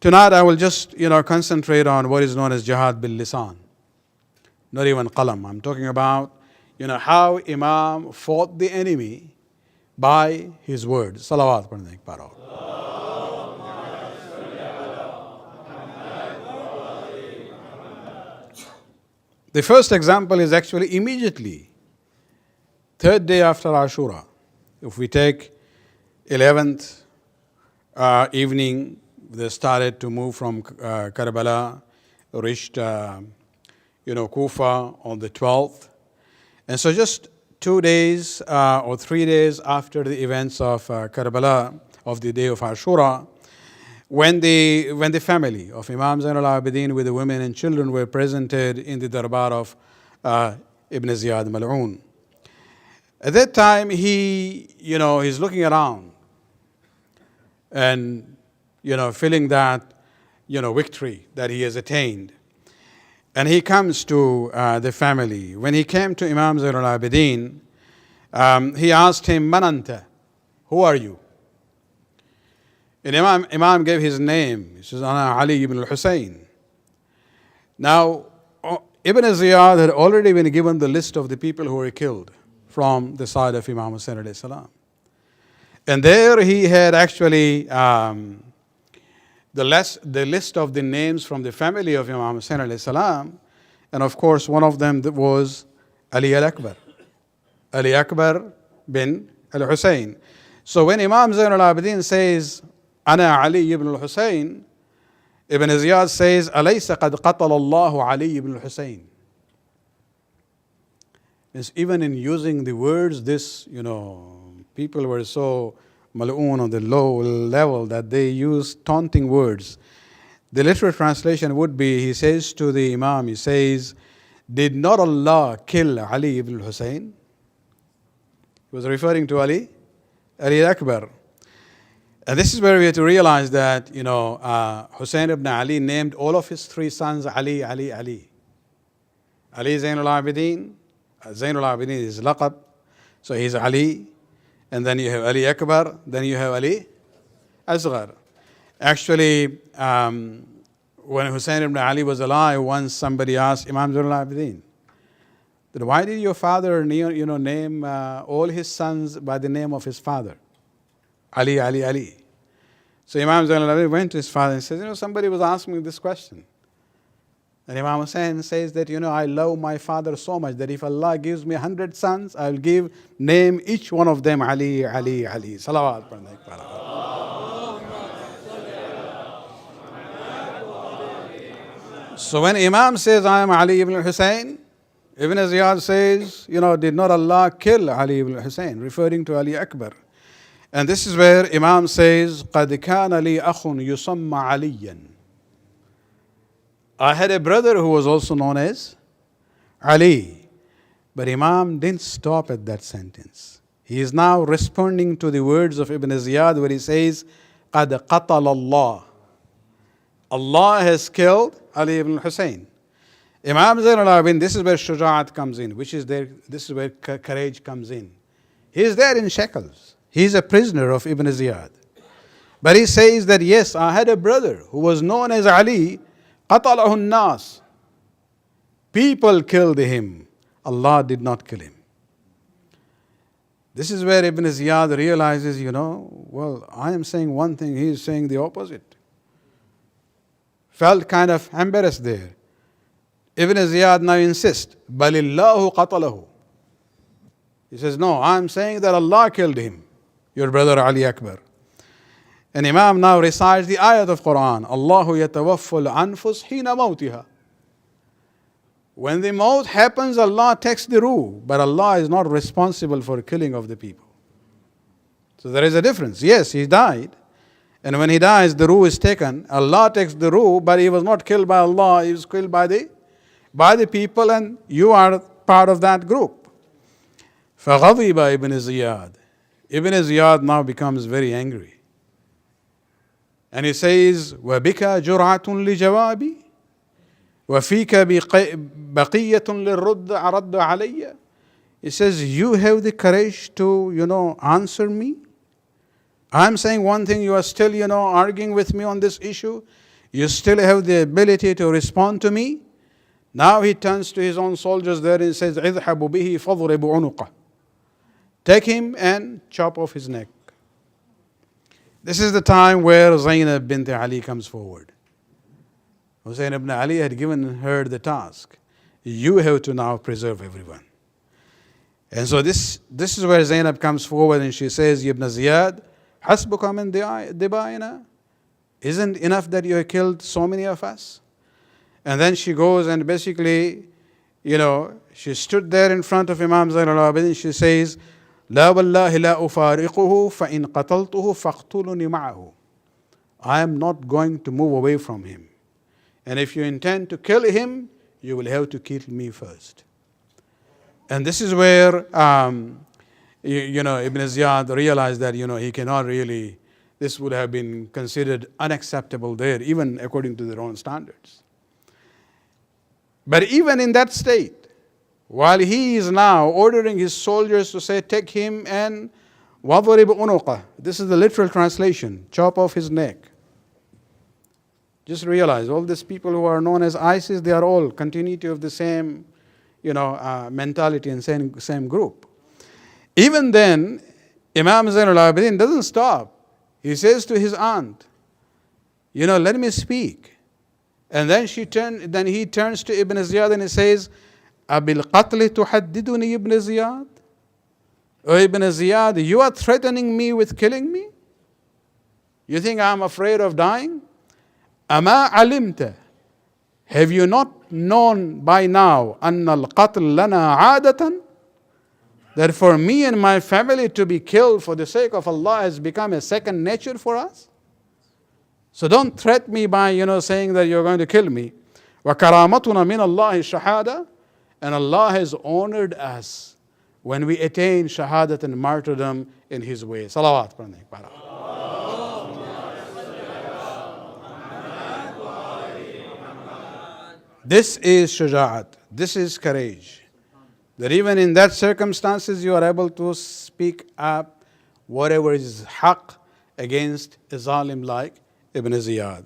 Tonight I will just, concentrate on what is known as jihad bil lisan, not even qalam. I'm talking about, how Imam fought the enemy by his words. Salawat padne ek baar aur. The first example is actually immediately, third day after Ashura. If we take 11th evening, they started to move from Karbala, reached Kufa on the 12th. And so just 2 days or 3 days after the events of Karbala, of the day of Ashura, when the family of Imam Zainul Abidin with the women and children were presented in the darbar of Ibn Ziyad Mal'un. At that time, he's looking around and, feeling that, victory that he has attained. And he comes to the family. When he came to Imam Zainul Abidin, he asked him, Man anta? Who are you? And Imam gave his name. He says, Ana Ali ibn al-Husayn. Now, Ibn Ziyad had already been given the list of the people who were killed from the side of Imam Hussain alayhi salam. And there he had actually the list of the names from the family of Imam Hussain alayhi salam. And of course, one of them was Ali al-Akbar. Ali Akbar bin al-Husayn. So when Imam Zainul Abidin says, Ana Ali ibn al-Husayn, Ibn Ziyad says, Alaysa qad qatala Allahu Ali ibn al-Husayn. Even in using the words, people were so mal'oon on the low level that they used taunting words. The literal translation would be, he says to the Imam, he says, did not Allah kill Ali ibn al-Husayn? He was referring to Ali Akbar. And this is where we have to realize that, Hussein ibn Ali named all of his 3 sons Ali. Ali Zainul Abidin. Zainul Abidin is laqab. So he's Ali. And then you have Ali Akbar. Then you have Ali Asghar. Actually, when Hussein ibn Ali was alive, once somebody asked Imam Zainul Abidin, that why did your father name all his sons by the name of his father? Ali. So Imam Zainul Abidin went to his father and says, somebody was asking me this question. And Imam Hussain says that, I love my father so much that if Allah gives me 100 sons, I will name each one of them Ali. Salawat. So when Imam says, I am Ali ibn al-Husayn, Ibn Ziyad says, did not Allah kill Ali ibn al-Husayn, referring to Ali Akbar. And this is where Imam says, قَدْ كَانَ لِي أَخٌ يُسَمَّ عَلِيًّا. I had a brother who was also known as Ali. But Imam didn't stop at that sentence. He is now responding to the words of Ibn Ziyad where he says, قَدْ قَتَلَ اللَّهِ. Allah has killed Ali ibn Hussein. Imam Zainul Abidin, this is where shuja'at comes in, this is where courage comes in. He is there in shackles. He is a prisoner of Ibn Ziyad. But he says that, yes, I had a brother who was known as Ali, قَتَلَهُ النَّاسِ. People killed him. Allah did not kill him. This is where Ibn Ziyad realizes, I am saying one thing, he is saying the opposite. Felt kind of embarrassed there. Ibn Ziyad now insists, بَلِ اللَّهُ قَتَلَهُ. He says, no, I am saying that Allah killed him, your brother Ali Akbar. And Imam now recites the ayat of Quran, Allahu yatawaffa al-anfus hina mawtiha. When the maut happens, Allah takes the ruh, but Allah is not responsible for killing of the people. So there is a difference. Yes, he died. And when he dies, the ruh is taken. Allah takes the ruh, but he was not killed by Allah, he was killed by the people, and you are part of that group. فَغَضِبَ Ibn Ziyad. Ibn Ziyad now becomes very angry. And he says, وَبِكَ جُرْعَةٌ لِجَوَابِ وَفِيكَ بَقِيَّةٌ لِلرُّدِّ عَرَدَّ عَلَيَّ. He says, you have the courage to, answer me? I'm saying one thing, you are still, arguing with me on this issue. You still have the ability to respond to me? Now he turns to his own soldiers there and says, اذهبوا به فاضربوا عنقه. Take him and chop off his neck. This is the time where Zainab bint Ali comes forward. Hussein ibn Ali had given her the task. You have to now preserve everyone. And so this is where Zainab comes forward and she says, Ibn Ziyad, حسبك من دبائنا. Isn't enough that you have killed so many of us? And then she goes and basically, she stood there in front of Imam Zain al-Abidin. She says, لا والله لا أفارقه فإن قتلته فاقتلني معه. I am not going to move away from him. And if you intend to kill him, you will have to kill me first. And this is where, Ibn Ziyad realized that, he cannot really, this would have been considered unacceptable there, even according to their own standards. But even in that state, while he is now ordering his soldiers to say, take him and وَضْرِبْ أُنُقَهُ. This is the literal translation, chop off his neck. Just realize, all these people who are known as ISIS, they are all continuity of the same, mentality and same group. Even then, Imam Zain al-Abidin doesn't stop. He says to his aunt, let me speak. And then he turns to Ibn Ziyad and he says, أَبِالْقَتْلِ تُحَدِّدُنِي Ibn Ziyad? Oh, Ibn Ziyad, you are threatening me with killing me? You think I'm afraid of dying? أَمَا عَلِمْتَ? Have you not known by now أَنَّ الْقَتْلَ لَنَا عَادَةً? That for me and my family to be killed for the sake of Allah has become a second nature for us? So don't threaten me by, saying that you're going to kill me. وَكَرَامَتُنَا مِنَ اللَّهِ الشَّهَادَةِ. And Allah has honored us when we attain shahadat and martyrdom in His way. Salawat. This is shuja'at. This is courage. That even in that circumstances you are able to speak up whatever is haqq against a zalim like Ibn Ziyad.